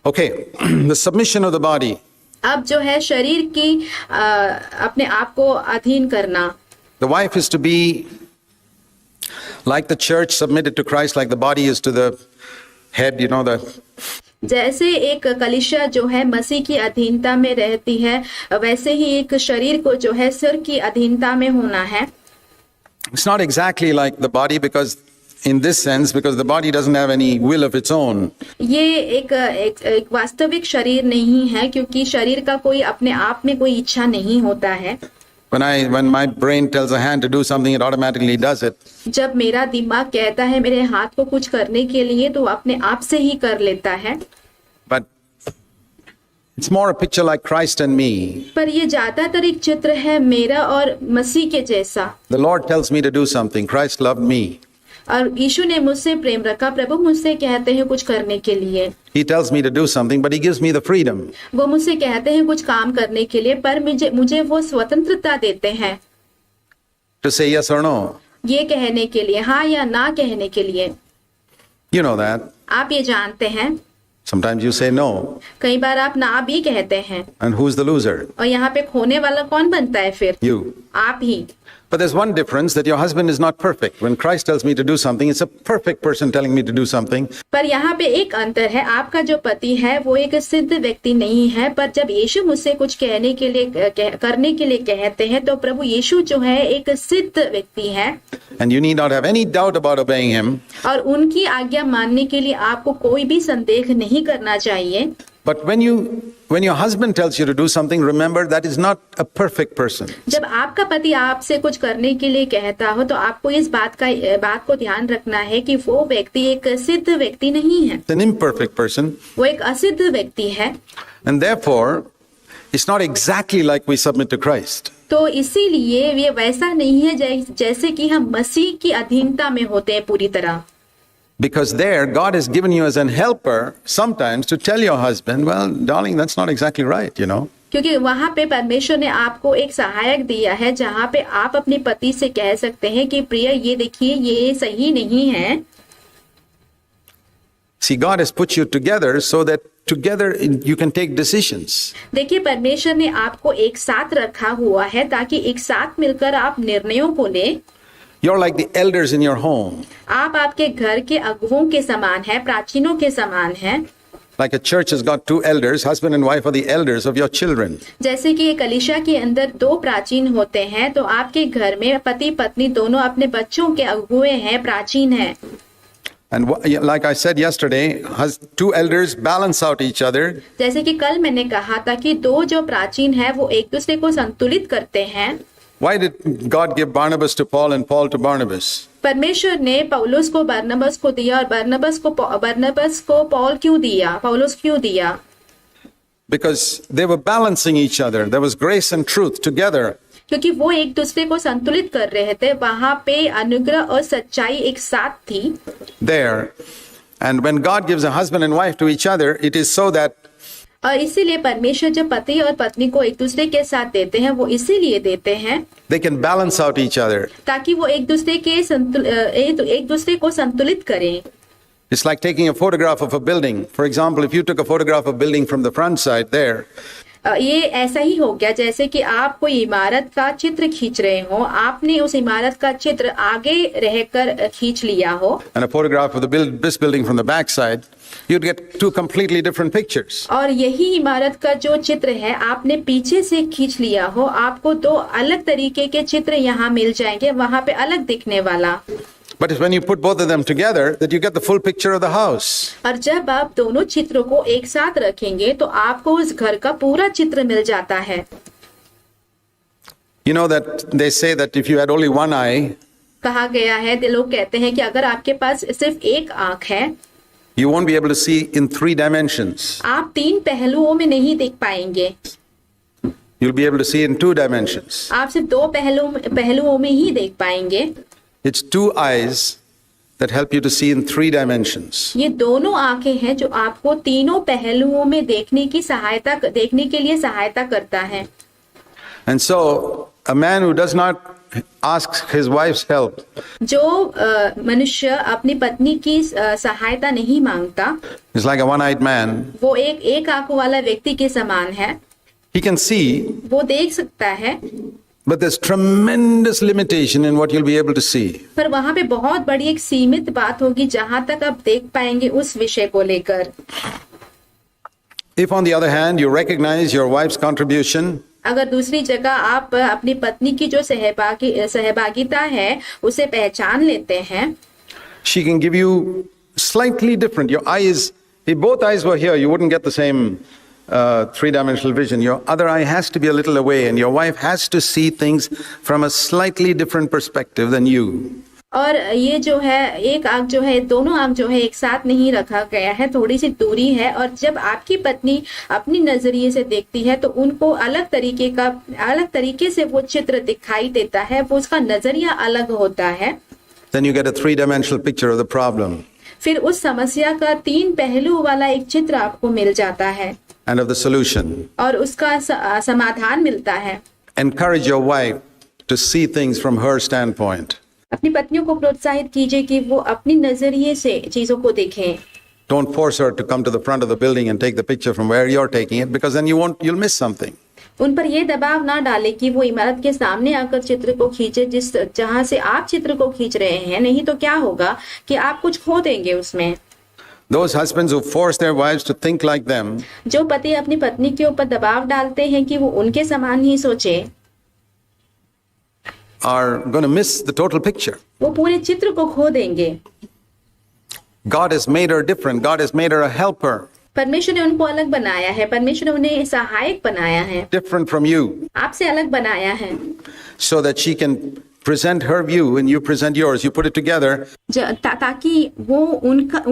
Okay, the submission of the body. अब जो है शरीर की अपने आप को अधीन करना. The wife is to be like the church submitted to Christ, like the body is to the head, the जैसे एक कलीसिया जो है मसीह की अधीनता में रहती है, वैसे ही एक शरीर को जो है सिर की अधीनता में होना है. It's not exactly like the body because in this sense, because the body doesn't have any will of its own. ये एक वास्तविक शरीर नहीं है, क्योंकि शरीर का कोई अपने आप में कोई इच्छा नहीं होता है. When my brain tells a hand to do something, it automatically does it. जब मेरा दिमाग कहता है मेरे हाथ को कुछ करने के लिए, तो अपने आप से ही कर लेता है. But it's more a picture like Christ and me. पर ये ज्यादातर एक चित्र है मेरा और मसीह के जैसा. The Lord tells me to do something. Christ loved me. और यीशु ने मुझसे प्रेम रखा, प्रभु मुझसे कहते हैं कुछ करने के लिए. He tells me to do something, but he gives me the freedom. वो मुझसे कहते हैं कुछ काम करने के लिए, पर मुझे वो स्वतंत्रता देते हैं. To say yes or no. ये कहने के लिए, हाँ या ना कहने के लिए. You know that. आप ये जानते हैं. Sometimes you say no. कई बार आप ना भी कहते हैं. And who's the loser? और यहाँ पे खोने वाला कौन बनता है फिर? You. आप ही. But there's one difference, that your husband is not perfect. When Christ tells me to do something, it's a perfect person telling me to do something. पर यहाँ पे एक अंतर है, आपका जो पति है वो एक सिद्ध व्यक्ति नहीं है, पर जब यीशु मुझसे कुछ कहने के लिए करने के लिए कहते हैं, तो प्रभु यीशु जो है एक सिद्ध व्यक्ति है. And you need not have any doubt about obeying him. और उनकी आज्ञा मानने के लिए आपको कोई भी संदेह नहीं करना चाहिए. But when your husband tells you to do something, remember that is not a perfect person. जब आपका पति आपसे कुछ करने के लिए कहता हो, तो आपको इस बात को ध्यान रखना है कि वो व्यक्ति एक सिद्ध व्यक्ति नहीं है. It's an imperfect person. वो एक असिद्ध व्यक्ति है. And therefore, it's not exactly like we submit to Christ. तो इसीलिए ये वैसा नहीं है जैसे कि हम मसीह की अधीनता में होते हैं पूरी तरह. Because there, God has given you as an helper sometimes to tell your husband, well, darling, that's not exactly right, क्योंकि वहाँ पे परमेश्वर ने आपको एक सहायक दिया है, जहाँ पे आप अपने पति से कह सकते हैं कि प्रिय, ये देखिए, ये सही नहीं है. See, God has put you together so that together you can take decisions. देखिए, परमेश्वर ने आपको एक साथ रखा हुआ है ताकि एक साथ मिलकर आप निर्णयों को लें. You're like the elders in your home. आप आपके घर के अगुवों के समान हैं, प्राचीनों के समान हैं. Like a church has got two elders, husband and wife are the elders of your children. जैसे कि एक कलीसिया के अंदर दो प्राचीन होते हैं, तो आपके घर में पति पत्नी दोनों अपने बच्चों के अगुवे हैं, प्राचीन हैं. And like I said yesterday, two elders balance out each other. जैसे कि कल मैंने कहा था कि दो जो प्राचीन हैं वो एक दूसरे को संतुलित करते हैं. Why did God give Barnabas to Paul and Paul to Barnabas? परमेश्वर ने पौलुस को बरनबास को दिया और बरनबास को पौल क्यों दिया, पौलुस क्यों दिया? Because they were balancing each other. There was grace and truth together. क्योंकि वो एक दूसरे को संतुलित कर रहे थे. वहाँ पे अनुग्रह और सच्चाई एक साथ थी. There. And when God gives a husband and wife to each other, it is so that और इसीलिए परमेश्वर जब पति और पत्नी को एक दूसरे के साथ देते हैं, वो इसीलिए देते हैं they can balance out each other. ताकि वो एक दूसरे को संतुलित करें. It's like taking a photograph of a building. For example, if you took a photograph of a building from the front side there, ये ऐसा ही हो गया जैसे कि आप कोई इमारत का चित्र खींच रहे हो, आपने उस इमारत का चित्र आगे रहकर खींच लिया हो, and a photograph of this building from the back side, you'd get two completely different pictures. और यही इमारत का जो चित्र है आपने पीछे से खींच लिया हो, आपको दो अलग तरीके के चित्र यहाँ मिल जाएंगे, वहाँ पे अलग दिखने वाला. But it's when you put both of them together that you get the full picture of the house. और जब आप दोनों चित्रों को एक साथ रखेंगे तो आपको उस घर का पूरा चित्र मिल जाता है. You know that they say that if you had only one eye, कहा गया है, लोग कहते हैं कि अगर आपके पास सिर्फ एक आंख है, you won't be able to see in 3 dimensions. आप 3 पहलुओं में नहीं देख पाएंगे. You'll be able to see in 2 dimensions. आप सिर्फ 2 पहलुओं में ही देख पाएंगे. It's 2 eyes that help you to see in 3 dimensions. ये दोनों आंखें हैं जो आपको तीनों पहलुओं में देखने के लिए सहायता करता है. And so a man who does not asks his wife's help, जो मनुष्य अपनी पत्नी की सहायता नहीं मांगता, is like a one-eyed man. वो एक आंखों वाला व्यक्ति के समान है। He can see, वो देख सकता है, but there's tremendous limitation in what you'll be able to see. पर वहां पे बहुत बड़ी एक सीमित बात होगी जहां तक आप देख पाएंगे उस विषय को लेकर। If on the other hand you recognize your wife's contribution, अगर दूसरी जगह आप अपनी पत्नी की जो सहभागिता है उसे पहचान लेते हैं, she can give you slightly different. Your eyes, if both eyes were here, you wouldn't get the same three-dimensional vision. Your other eye has to be a little away, and your wife has to see things from a slightly different perspective than you. और ये जो है एक आंख जो है, दोनों आंख जो है एक साथ नहीं रखा गया है, थोड़ी सी दूरी है। और जब आपकी पत्नी अपनी नजरिए से देखती है तो उनको अलग तरीके से वो चित्र दिखाई देता है, वो उसका नजरिया अलग होता है। Then you get a three-dimensional picture of the problem फिर उस समस्या का 3 पहलू वाला एक चित्र आपको मिल जाता है and of the solution. और उसका समाधान मिलता है। Encourage your wife to see things from her standpoint. अपनी पत्नियों को प्रोत्साहित कीजिए कि वो अपनी नजरिए से चीजों को देखें। Don't force her to come to the front of the building and take the picture from where you're taking it, because then you'll miss something. उन पर ये दबाव ना डाले कि वो इमारत के सामने आकर चित्र को खींचे जहां से आप चित्र को खींच रहे हैं, नहीं तो क्या होगा कि आप कुछ खो देंगे उसमें। Those husbands who force their wives to think like them जो पति अपनी पत्नी के ऊपर दबाव डालते हैं कि वो उनके समान ही सोचे, are going to miss the total picture. वो पूरे चित्र को खो देंगे। God has made her different. God has made her a helper, परमेश्वर ने उनको अलग बनाया है, परमेश्वर ने उन्हें सहायक बनाया है, different from you, आपसे अलग बनाया है, so that she can present her view and you present yours. You put it together. ताकि वो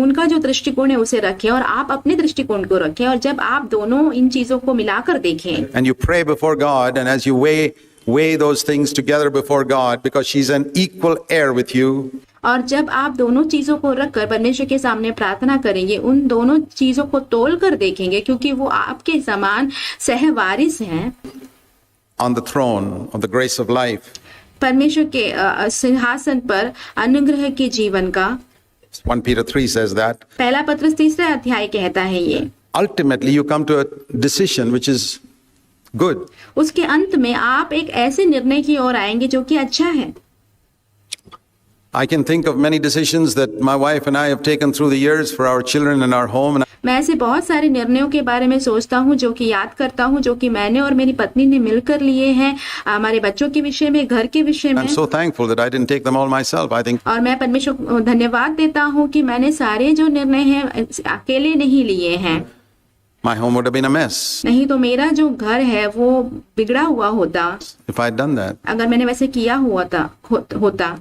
उनका जो दृष्टिकोण है उसे रखें और आप अपने दृष्टिकोण को रखें, और जब आप दोनों इन चीजों को मिलाकर देखें, And you pray before God, and as you weigh those things together before God, because she's an equal heir with you. और जब आप दोनों चीजों को रखकर परमेश्वर के सामने प्रार्थना करेंगे, उन दोनों चीजों को तोल कर देखेंगे, क्योंकि वो आपके समान सहवारिस हैं On the throne of the grace of life. परमेश्वर के सिंहासन पर अनुग्रह के जीवन का। 1 Peter 3 says that. पहला पत्रस 3 अध्याय कहता है ये। Ultimately, you come to a decision which is good. उसके अंत में आप एक ऐसे निर्णय की ओर आएंगे जो कि अच्छा है। I can think of many decisions that my wife and I have taken through the years for our children and our home. And मैं ऐसे बहुत सारे निर्णयों के बारे में सोचता हूँ, जो कि याद करता हूँ, जो कि मैंने और मेरी पत्नी ने मिलकर लिए हैं, हमारे बच्चों के विषय में, घर के विषय में। I'm so thankful that I didn't take them all myself. I think और मैं परमेश्वर को धन्यवाद देता हूँ कि मैंने सारे जो निर्णय हैं अकेले नहीं लिए हैं। my home would have been a mess नहीं तो मेरा जो घर है वो बिगड़ा हुआ होता if I'd done that. अगर मैंने वैसे किया हुआ होता।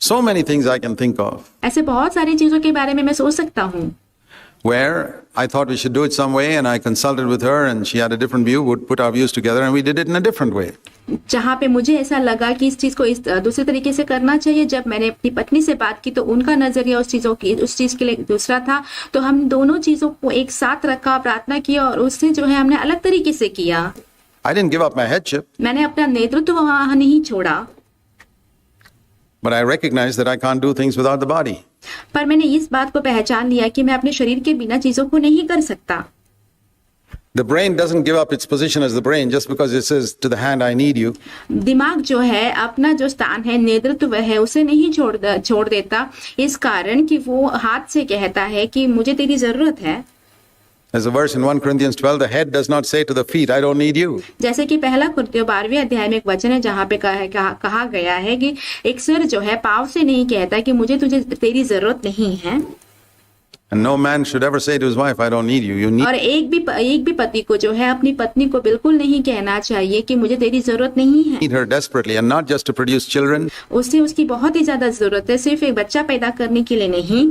So many things I can think of ऐसे बहुत सारी चीजों के बारे में मैं सोच सकता हूँ where I thought we should do it some way, and I consulted with her, and she had a different view, would put our views together, and we did it in a different way. जहाँ पे मुझे ऐसा लगा कि इस चीज को इस दूसरे तरीके से करना चाहिए, जब मैंने अपनी पत्नी से बात की तो उनका नजरिया उस चीज के लिए दूसरा था, तो हम दोनों चीजों को एक साथ रखा, प्रार्थना की, और उससे जो है हमने अलग तरीके से किया। I didn't give up my headship, मैंने अपना नेतृत्व वहां नहीं छोड़ा, but I recognized that I can't do things without the body. पर मैंने इस बात को पहचान लिया कि मैं अपने शरीर के बिना चीजों को नहीं कर सकता। The brain doesn't give up its position as the brain just because it says to the hand, I need you. दिमाग जो है अपना जो स्थान है, नेतृत्व है, उसे नहीं छोड़ देता, इस कारण कि वो हाथ से कहता है कि मुझे तेरी जरूरत है। There's a verse in 1 Corinthians 12, the head does not say to the feet, I don't need you. जैसे कि पहला कुरिन्थियों 12वें अध्याय में एक वचन है जहाँ पे कहा गया है कि एक सिर जो है पाँव से नहीं कहता कि मुझे तेरी जरूरत नहीं है। And no man should ever say to his wife, I don't need you. You need. और एक भी पति को जो है अपनी पत्नी को बिल्कुल नहीं कहना चाहिए कि मुझे तेरी जरूरत नहीं है। Need her desperately, and not just to produce children, उसे उसकी बहुत ही ज्यादा जरूरत है, सिर्फ एक बच्चा पैदा करने के लिए नहीं,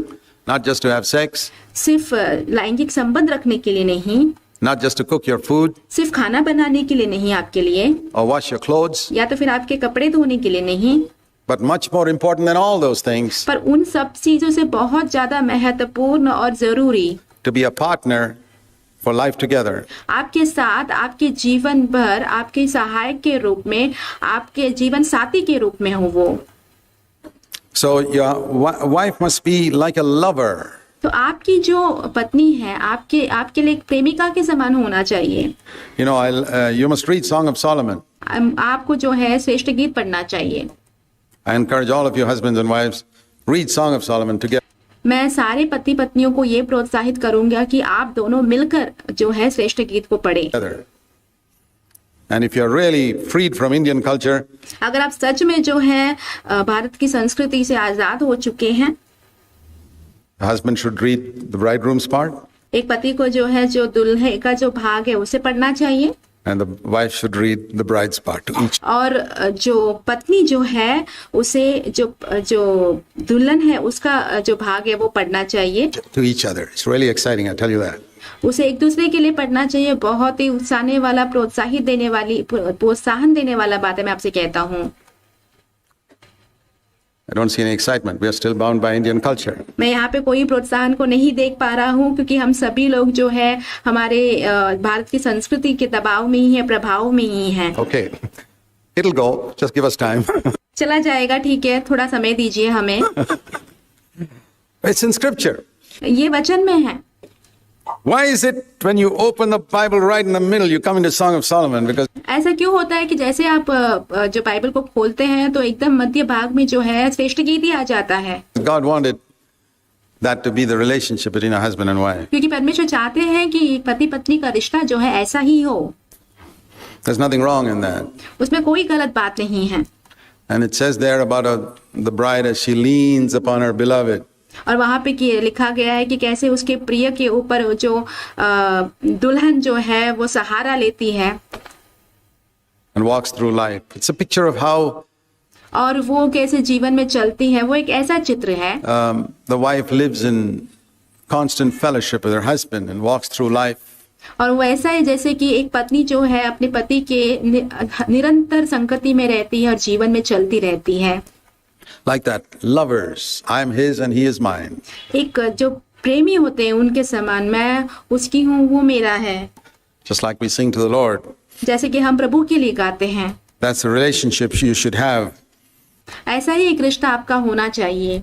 not just to have sex, सिर्फ लैंगिक संबंध रखने के लिए नहीं, not just to cook your food सिर्फ खाना बनाने के लिए नहीं आपके लिए, or wash your clothes, या तो फिर आपके कपड़े धोने के लिए नहीं, but much more important than all those things, पर उन सब चीजों से बहुत ज्यादा महत्वपूर्ण और जरूरी to be a partner for life together. आपके साथ आपके जीवन भर आपके सहायक के रूप में, आपके जीवन साथी के रूप में हो वो। So your wife must be like a lover. तो आपकी जो पत्नी है आपके लिए एक प्रेमिका के समान होना चाहिए। You know, you must read Song of Solomon. आपको जो है श्रेष्ठ गीत पढ़ना चाहिए। I encourage all of you husbands and wives, read Song of Solomon together. मैं सारे पति पत्नियों को ये प्रोत्साहित करूंगा कि आप दोनों मिलकर जो है श्रेष्ठ गीत को पढ़ें। And if you're really freed from Indian culture, अगर आप सच में जो है भारत की संस्कृति से आजाद हो चुके हैं, the husband should read the bridegroom's part, एक पति को जो है जो दुल्हे का जो भाग है उसे पढ़ना चाहिए, and the wife should read the bride's part to each. और जो पत्नी जो है उसे जो दुल्हन है उसका जो भाग है वो पढ़ना चाहिए। To each other. It's really exciting, I tell you that. उसे एक दूसरे के लिए पढ़ना चाहिए। बहुत ही उत्साहने वाला, प्रोत्साहन देने वाला बात है, मैं आपसे कहता हूँ। I don't see any excitement. We are still bound by Indian culture. मैं यहाँ पे कोई प्रोत्साहन को नहीं देख पा रहा हूँ, क्योंकि हम सभी लोग जो है हमारे भारत की संस्कृति के दबाव में ही है, प्रभाव में ही है। Okay. It'll go. Just give us time. चला जाएगा, ठीक है, थोड़ा समय दीजिए हमें। It's in scripture. ये वचन में है। Why is it when you open the Bible right in the middle, you come into Song of Solomon? Because ऐसा क्यों होता है कि जैसे आप जो बाइबल को खोलते हैं तो एकदम मध्य भाग में जो है श्रेष्ठ गीत ही आ जाता है। God wanted that to be the relationship between a husband and wife. क्योंकि परमेश्वर चाहते हैं कि पति पत्नी का रिश्ता जो है ऐसा ही हो। There's nothing wrong in that. उसमें कोई गलत बात नहीं है। And it says there about the bride as she leans upon her beloved. और वहां पे लिखा गया है कि कैसे उसके प्रिय के ऊपर जो दुल्हन जो है वो सहारा लेती है And walks through life. It's a picture of how और वो कैसे जीवन में चलती है। वो एक ऐसा चित्र है the wife lives in constant fellowship with her husband and walks through life. और वो ऐसा है जैसे कि एक पत्नी जो है अपने पति के निरंतर संगति में रहती है और जीवन में चलती रहती है। Like that, lovers, I am his and he is mine. एक जो प्रेमी होते हैं उनके समान, मैं उसकी हूँ वो मेरा है। Just like we sing to the Lord. जैसे कि हम प्रभु के लिए गाते हैं, That's the relationship you should have. ऐसा ही एक रिश्ता आपका होना चाहिए।